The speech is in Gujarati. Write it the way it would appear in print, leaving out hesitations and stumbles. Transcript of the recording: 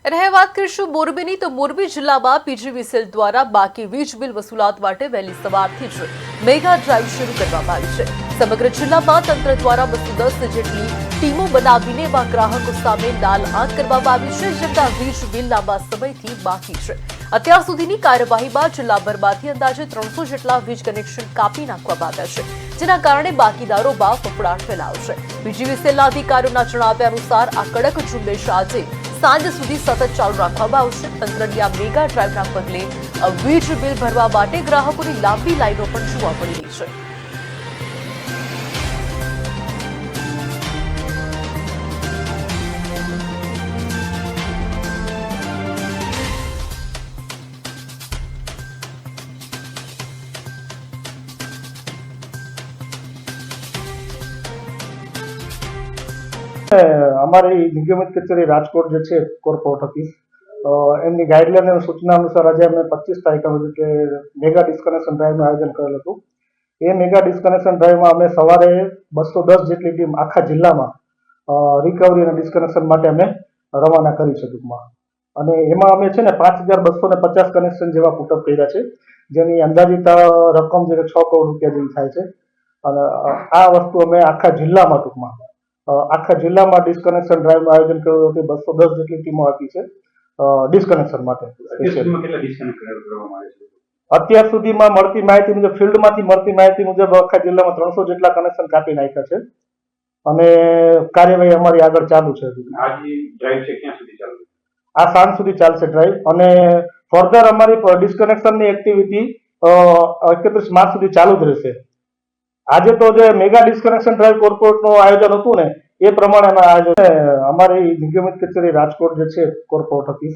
અને હવે વાત કરીશું મોરબીની તો મોરબી જિલ્લામાં પીજીવીસીએલ દ્વારા બાકી વીજ બિલ વસૂલાત માટે વહેલી સવારથી જ મેગા ડ્રાઈવ શરૂ કરવામાં આવી છે। સમગ્ર જિલ્લામાં તંત્ર દ્વારા 210 જેટલી ટીમો બનાવીને એવા ગ્રાહકો સામે લાલ આંખ કરવામાં આવી છે જેમના વીજ બિલ લાંબા સમયથી બાકી છે। અત્યાર સુધીની કાર્યવાહીમાં જિલ્લાભરમાંથી અંદાજે 300 જેટલા વીજ કનેક્શન કાપી નાખવામાં આવ્યા છે, જેના કારણે બાકીદારોમાં ફફડાટ ફેલાયો છે। પીજીવીસીએલના અધિકારીઓના જણાવ્યા અનુસાર આ કડક ઝુંબેશ આજે સાંજ સુધી સતત ચાલુ રાખવામાં આવશે। તંત્રની આ મેગા ડ્રાઈવના પગલે વીજ બિલ ભરવા માટે ગ્રાહકોની લાંબી લાઈનો પણ જોવા મળી રહી છે। અમારી નિગમિત કચેરી રાજકોટ જે છે કોર્પોરેટ ઓફિસ એમની ગાઈડલાઈન અને સૂચના અનુસાર આજે અમે 25 તારીખે કે મેગા ડિસ્કનેક્શન ડ્રાઈવનું આયોજન કરેલું હતું। એ મેગા ડિસ્કનેક્શન ડ્રાઈવમાં અમે સવારે 210 જેટલી ટીમ આખા જિલ્લામાં રિકવરી અને ડિસ્કનેક્શન માટે અમે રવાના કરી છે ટૂંકમાં। અને એમાં અમે છે ને 5250 કનેક્શન જેવા પુટઅપ કર્યા છે, જેની અંદાજિત રકમ જે 6 કરોડ રૂપિયા જેવી થાય છે। અને આ વસ્તુ અમે આખા જિલ્લામાં ટૂંકમાં આખા જિલ્લામાં ડિસ્કનેક્શન ડ્રાઈવનું આયોજન કર્યું હતું। 210 જેટલી ટીમો આપી છે ડિસ્કનેક્શન માટે। અત્યાર સુધીમાં મળતી માહિતી મુજબ, ફિલ્ડમાંથી મળતી માહિતી મુજબ આખા જિલ્લામાં 300 જેટલા કનેક્શન કાપી નાખ્યા છે અને કાર્યવાહી અમારી આગળ ચાલુ છે। આ સાંજ સુધી ચાલશે ડ્રાઈવ અને ફર્ધર અમારી ડિસ્કનેક્શનની એક્ટિવિટી 31 માર્ચ સુધી ચાલુ જ રહેશે। આજે તો જે મેગા ડિસ્કનેક્શન ડ્રાઈવ કોર્પોરેટનું આયોજન હતું ને, એ પ્રમાણે અમારી નિગમિત કચેરી રાજકોટ જે છે કોર્પોરેટ ઓફિસ